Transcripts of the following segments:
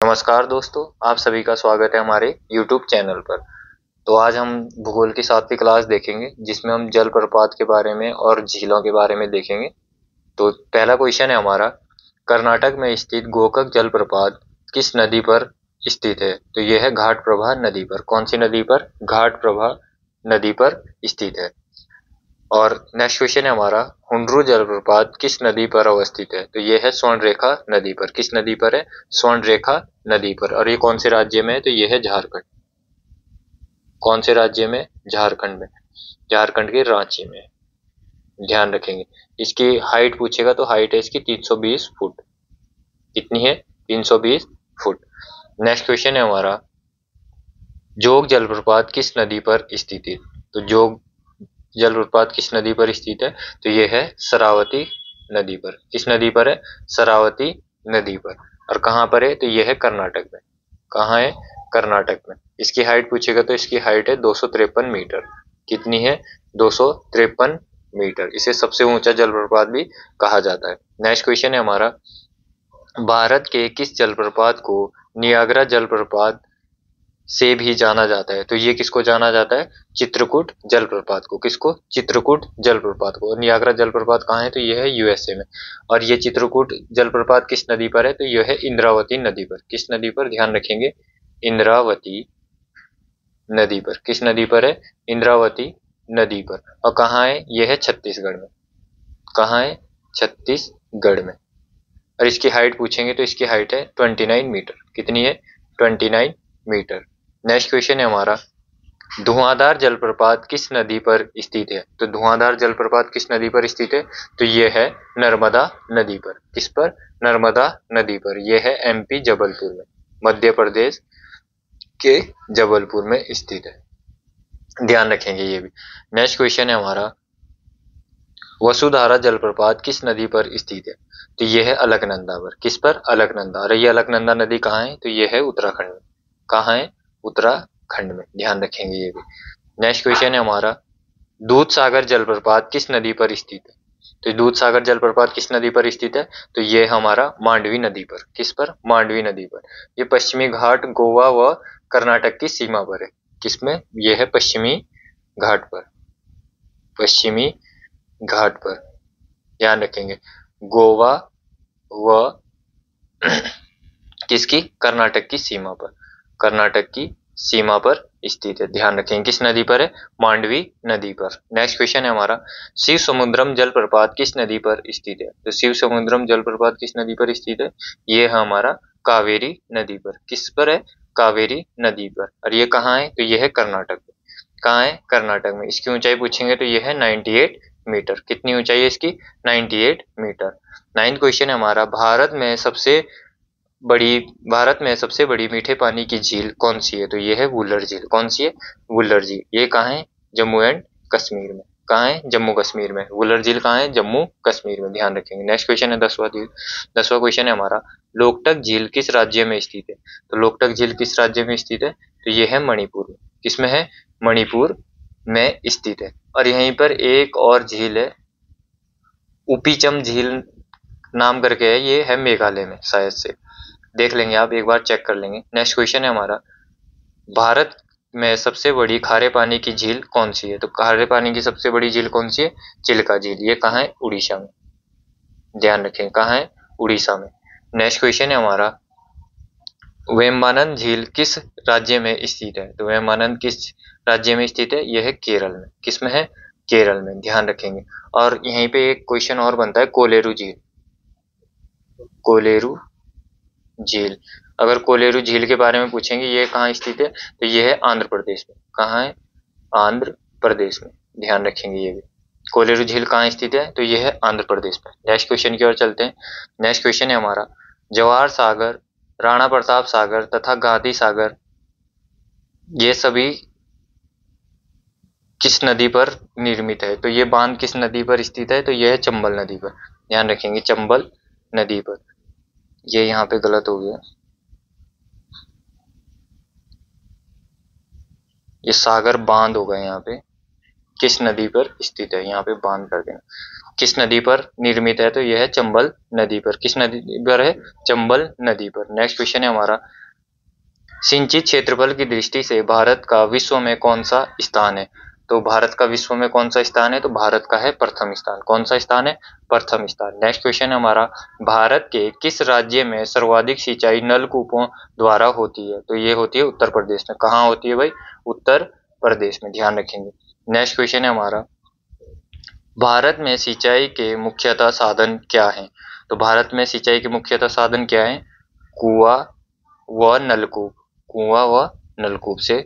नमस्कार दोस्तों, आप सभी का स्वागत है हमारे YouTube चैनल पर। तो आज हम भूगोल की 7वीं क्लास देखेंगे, जिसमें हम जलप्रपात के बारे में और झीलों के बारे में देखेंगे। तो पहला क्वेश्चन है हमारा, कर्नाटक में स्थित गोकाक जलप्रपात किस नदी पर स्थित है? तो यह है घाटप्रभा नदी पर। कौन सी नदी पर? घाटप्रभा नदी पर स्थित है। और नेक्स्ट क्वेश्चन है हमारा, हुंड्रू जलप्रपात किस नदी पर अवस्थित है? तो ये है स्वर्णरेखा नदी पर। किस नदी पर है? स्वर्णरेखा नदी पर। और ये कौन से राज्य में है? तो ये है झारखंड। कौन से राज्य में? झारखंड में। झारखंड के रांची में। ध्यान रखेंगे। इसकी हाइट पूछेगा तो हाइट है इसकी 320 फुट। कितनी है? 320 फुट। नेक्स्ट क्वेश्चन है हमारा, जोग जलप्रपात किस नदी पर स्थित है? तो जोग जलप्रपात किस नदी पर स्थित है? तो ये है शरावती नदी पर। किस नदी पर है? शरावती नदी पर। और कहाँ पर है? तो ये है कर्नाटक में। कहाँ है? कर्नाटक में। इसकी हाइट पूछेगा तो इसकी हाइट है 253 मीटर। कितनी है? 253 मीटर। इसे सबसे ऊंचा जलप्रपात भी कहा जाता है। नेक्स्ट क्वेश्चन है हमारा, भारत के किस जलप्रपात को नियाग्रा जलप्रपात से भी जाना जाता है? तो ये किसको जाना जाता है? चित्रकूट जलप्रपात को। किसको? चित्रकूट जलप्रपात को। नियाग्रा जलप्रपात कहाँ है? तो ये है यूएसए में। और ये चित्रकूट जलप्रपात किस नदी पर है? तो यह है इंद्रावती नदी पर। किस नदी पर? ध्यान रखेंगे, इंद्रावती नदी पर। किस नदी पर है? इंद्रावती नदी पर। और कहाँ है? यह है छत्तीसगढ़ में। कहाँ है? छत्तीसगढ़ में। और इसकी हाइट पूछेंगे तो इसकी हाइट है 29 मीटर। कितनी है? 29 मीटर। नेक्स्ट क्वेश्चन है हमारा, धुआंधार जलप्रपात किस नदी पर स्थित है? तो धुआंधार जलप्रपात किस नदी पर स्थित है? तो ये है नर्मदा नदी पर। किस पर? नर्मदा नदी पर। यह है एमपी जबलपुर में, मध्य प्रदेश के जबलपुर में स्थित है। ध्यान रखेंगे ये भी। नेक्स्ट क्वेश्चन है हमारा, वसुधारा जलप्रपात किस नदी पर स्थित है? तो यह है अलकनंदा पर। किस पर? अलकनंदा। और ये अलकनंदा नदी कहाँ है? तो यह है उत्तराखंड में। कहाँ है? उत्तराखंड में। ध्यान रखेंगे ये भी। नेक्स्ट क्वेश्चन है हमारा, दूध सागर जलप्रपात किस नदी पर स्थित है? तो दूध सागर जलप्रपात किस नदी पर स्थित है? तो ये हमारा मांडवी नदी पर। किस पर? मांडवी नदी पर। ये पश्चिमी घाट गोवा व कर्नाटक की सीमा पर है। किसमें? यह है पश्चिमी घाट पर। पश्चिमी घाट पर। ध्यान रखेंगे, गोवा व किसकी? कर्नाटक की सीमा पर। कर्नाटक की सीमा पर स्थित है। ध्यान रखेंगे किस नदी पर है? मांडवी नदी पर। नेक्स्ट क्वेश्चन है हमारा, शिव समुद्रम जलप्रपात किस नदी पर स्थित है? तो शिव समुद्रम जलप्रपात किस नदी पर स्थित है? ये है हमारा कावेरी नदी पर। किस पर है? कावेरी नदी पर। और ये कहाँ है? तो ये है कर्नाटक में। कहाँ है? कर्नाटक में। इसकी ऊंचाई पूछेंगे तो ये है 98 मीटर। कितनी ऊंचाई है इसकी? 98 मीटर। नाइन्थ क्वेश्चन है हमारा, बड़ी भारत में सबसे बड़ी मीठे पानी की झील कौन सी है? तो ये है वुलर झील। कौन सी है? वुलर झील। ये कहाँ है? जम्मू एंड कश्मीर में। कहाँ है? जम्मू कश्मीर में। वुलर झील कहाँ है? जम्मू कश्मीर में। ध्यान रखेंगे। नेक्स्ट क्वेश्चन है 10वां क्वेश्चन है हमारा, लोकटक झील किस राज्य में स्थित है? तो लोकटक झील किस राज्य में स्थित है? तो ये है मणिपुर में। किसमें है? मणिपुर में स्थित है। और यहीं पर एक और झील है, उपिचम झील नाम करके है, ये है मेघालय में शायद से। देख लेंगे, आप एक बार चेक कर लेंगे। नेक्स्ट क्वेश्चन है हमारा, भारत में सबसे बड़ी खारे पानी की झील कौन सी है? तो खारे पानी की सबसे बड़ी झील कौन सी है? चिल्का झील। ये कहाँ है? उड़ीसा में। ध्यान रखें, कहाँ है? उड़ीसा में। नेक्स्ट क्वेश्चन है हमारा, वेम्बानंद झील किस राज्य में स्थित है? तो वेम्बानंद किस राज्य में स्थित है? यह है केरल में। किस में है? केरल में। ध्यान रखेंगे। और यहीं पे एक क्वेश्चन और बनता है, कोलेरू झील। कोलेरू झील। अगर कोलेरू झील के बारे में पूछेंगे, ये कहाँ स्थित है? तो ये है आंध्र प्रदेश में। कहाँ है? आंध्र प्रदेश में। ध्यान रखेंगे ये भी। कोलेरू झील कहाँ स्थित है? तो ये है आंध्र प्रदेश में। नेक्स्ट क्वेश्चन की ओर चलते हैं। नेक्स्ट क्वेश्चन है हमारा, जवाहर सागर, राणा प्रताप सागर तथा गांधी सागर, ये सभी किस नदी पर निर्मित है? तो ये बांध किस नदी पर स्थित है? तो यह है चंबल नदी पर। ध्यान रखेंगे, चंबल नदी पर। ये यहाँ पे गलत हो गया, ये सागर बांध होगा यहाँ पे। किस नदी पर स्थित है? यहाँ पे बांध कर देना। किस नदी पर निर्मित है? तो यह है चंबल नदी पर। किस नदी पर है? चंबल नदी पर। नेक्स्ट क्वेश्चन है हमारा, सिंचित क्षेत्रफल की दृष्टि से भारत का विश्व में कौन सा स्थान है? तो भारत का विश्व में कौन सा स्थान है? तो भारत का है प्रथम स्थान। कौन सा स्थान है? प्रथम स्थान। नेक्स्ट क्वेश्चन है हमारा, भारत के किस राज्य में सर्वाधिक सिंचाई नलकूपों द्वारा होती है? तो ये होती है उत्तर प्रदेश में। कहाँ होती है भाई? उत्तर प्रदेश में, ध्यान रखेंगे। नेक्स्ट क्वेश्चन है हमारा, भारत में सिंचाई के मुख्यतः साधन क्या हैं? तो भारत में सिंचाई के मुख्यतः साधन क्या हैं? कुआं व नलकूप। कुआं व नलकूप से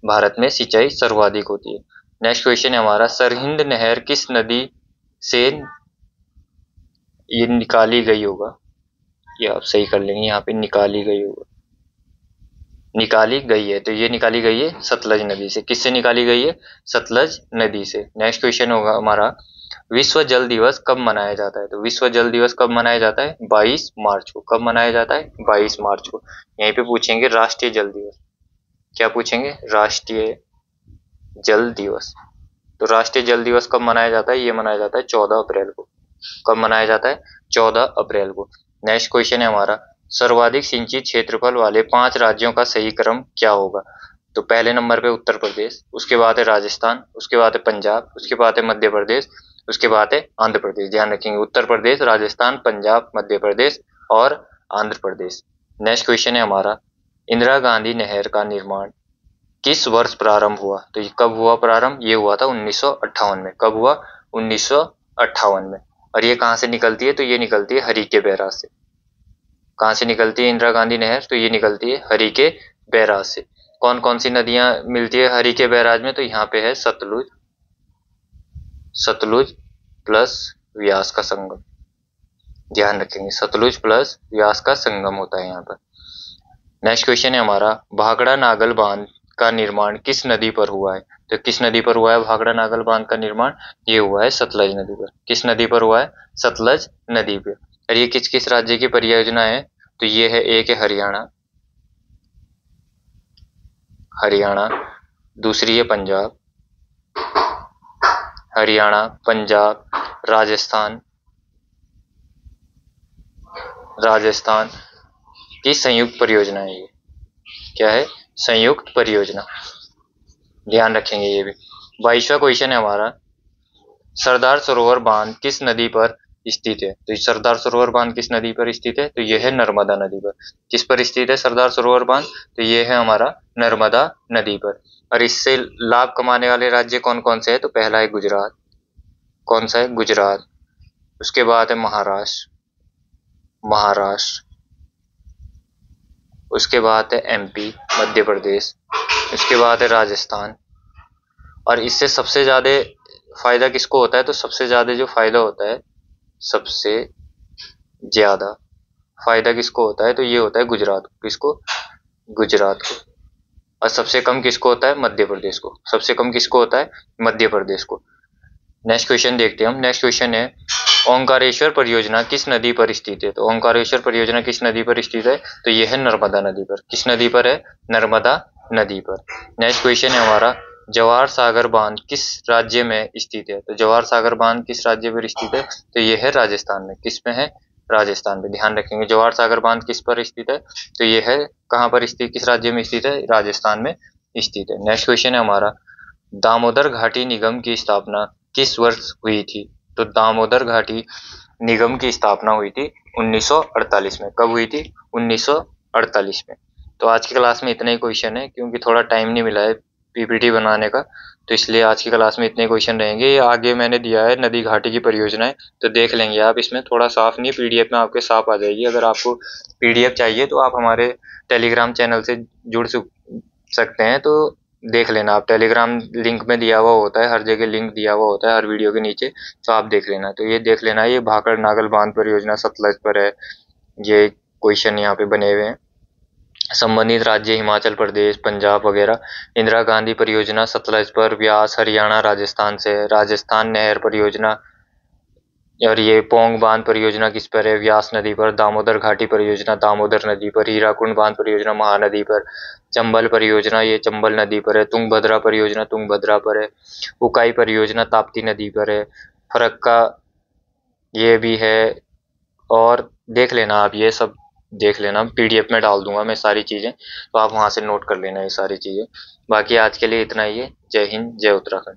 भारत में सिंचाई सर्वाधिक होती है। नेक्स्ट क्वेश्चन है हमारा, सरहिंद नहर किस नदी से ये निकाली गई होगा? ये आप सही कर लेंगे, यहाँ पे निकाली गई होगा, निकाली गई है। तो ये निकाली गई है सतलज नदी से। किससे निकाली गई है? सतलज नदी से। नेक्स्ट क्वेश्चन होगा हमारा, विश्व जल दिवस कब मनाया जाता है? तो विश्व जल दिवस कब मनाया जाता है? 22 मार्च को। कब मनाया जाता है? 22 मार्च को। यहीं पे पूछेंगे राष्ट्रीय जल दिवस। क्या पूछेंगे? राष्ट्रीय जल दिवस। तो राष्ट्रीय जल दिवस कब मनाया जाता है? ये मनाया जाता है 14 अप्रैल को। कब मनाया जाता है? 14 अप्रैल को। नेक्स्ट क्वेश्चन है हमारा, सर्वाधिक सिंचित क्षेत्रफल वाले 5 राज्यों का सही क्रम क्या होगा? तो पहले नंबर पे उत्तर प्रदेश, उसके बाद है राजस्थान, उसके बाद है पंजाब, उसके बाद है मध्य प्रदेश, उसके बाद है आंध्र प्रदेश। ध्यान रखेंगे, उत्तर प्रदेश, राजस्थान, पंजाब, मध्य प्रदेश और आंध्र प्रदेश। नेक्स्ट क्वेश्चन है हमारा, इंदिरा गांधी नहर का निर्माण किस वर्ष प्रारंभ हुआ? तो ये कब हुआ प्रारंभ? ये हुआ था 1958 में। कब हुआ? 1958 में। और ये कहाँ से निकलती है? तो ये निकलती है हरिके बैराज से। कहाँ से निकलती है इंदिरा गांधी नहर? तो ये निकलती है हरिके बैराज से। कौन कौन सी नदियां मिलती है हरिके बैराज में? तो यहाँ पे है सतलुज, सतलुज प्लस व्यास का संगम। ध्यान रखेंगे, सतलुज प्लस व्यास का संगम होता है यहाँ पर। नेक्स्ट क्वेश्चन है हमारा, भाखड़ा नागल बांध का निर्माण किस नदी पर हुआ है? तो किस नदी पर हुआ है भाखड़ा नागल बांध का निर्माण? ये हुआ है सतलज नदी पर। किस नदी पर हुआ है? सतलज नदी पर। और ये किस किस राज्य की परियोजना है? तो ये है, एक है हरियाणा, हरियाणा, दूसरी है पंजाब, हरियाणा, पंजाब, राजस्थान, राजस्थान की संयुक्त परियोजना है ये। क्या है? संयुक्त परियोजना। ध्यान रखेंगे ये भी। 22वां क्वेश्चन है हमारा, सरदार सरोवर बांध किस नदी पर स्थित है? तो सरदार सरोवर बांध किस नदी पर स्थित है? तो यह है नर्मदा नदी पर। किस पर स्थित है सरदार सरोवर बांध? तो ये है हमारा नर्मदा नदी पर। और इससे लाभ कमाने वाले राज्य कौन कौन से हैं? तो पहला है गुजरात। कौन सा है? गुजरात। उसके बाद है महाराष्ट्र, महाराष्ट्र। उसके बाद है एमपी, मध्य प्रदेश। उसके बाद है राजस्थान। और इससे सबसे ज्यादा फायदा किसको होता है? तो सबसे ज्यादा जो फायदा होता है, सबसे ज्यादा फायदा किसको होता है? तो ये होता है गुजरात को। किसको? गुजरात को। और सबसे कम किसको होता है? मध्य प्रदेश को। सबसे कम किसको होता है? मध्य प्रदेश को। नेक्स्ट क्वेश्चन देखते हैं हम। नेक्स्ट क्वेश्चन है, ओंकारेश्वर परियोजना किस नदी पर स्थित है? तो ओंकारेश्वर परियोजना किस नदी पर स्थित है? तो यह है नर्मदा नदी पर। किस नदी पर है? नर्मदा नदी पर। नेक्स्ट क्वेश्चन है हमारा, जवाहर सागर बांध किस राज्य में स्थित है? तो जवाहर सागर बांध किस राज्य पर स्थित है? तो यह है राजस्थान में। किस में है? राजस्थान में। ध्यान रखेंगे, जवाहर सागर बांध किस पर स्थित है? तो यह है कहाँ पर स्थित, किस राज्य में स्थित है? राजस्थान में स्थित है। नेक्स्ट क्वेश्चन है हमारा, दामोदर घाटी निगम की स्थापना किस वर्ष हुई थी? तो दामोदर घाटी निगम की स्थापना हुई थी 1948 में। कब हुई थी? 1948 में। तो आज की क्लास में इतने ही क्वेश्चन है, क्योंकि थोड़ा टाइम नहीं मिला है पीपीटी बनाने का, तो इसलिए आज की क्लास में इतने क्वेश्चन रहेंगे। ये आगे मैंने दिया है नदी घाटी की परियोजनाएं, तो देख लेंगे आप। इसमें थोड़ा साफ नहीं है, पीडीएफ में आपके साफ आ जाएगी। अगर आपको पीडीएफ चाहिए तो आप हमारे टेलीग्राम चैनल से जुड़ सकते हैं, तो देख लेना आप। टेलीग्राम लिंक में दिया हुआ होता है, हर जगह लिंक दिया हुआ होता है हर वीडियो के नीचे, तो आप देख लेना। तो ये देख लेना, ये भाखड़ नागल बांध परियोजना सतलज पर है। ये क्वेश्चन यहाँ पे बने हुए हैं। संबंधित राज्य हिमाचल प्रदेश, पंजाब वगैरह। इंदिरा गांधी परियोजना सतलज पर, व्यास हरियाणा राजस्थान से है। राजस्थान नहर परियोजना, और ये पोंग बांध परियोजना किस पर है? व्यास नदी पर। दामोदर घाटी परियोजना दामोदर नदी पर। हीराकुंड बांध परियोजना महानदी पर। चंबल परियोजना ये चंबल नदी पर है। तुंगभद्रा परियोजना तुंगभद्रा पर है। उकाई परियोजना ताप्ती नदी पर है। फरक्का ये भी है। और देख लेना आप, ये सब देख लेना, पीडीएफ में डाल दूंगा मैं सारी चीज़ें, तो आप वहाँ से नोट कर लेना ये सारी चीज़ें। बाकी आज के लिए इतना ही है। जय हिंद, जय उत्तराखंड।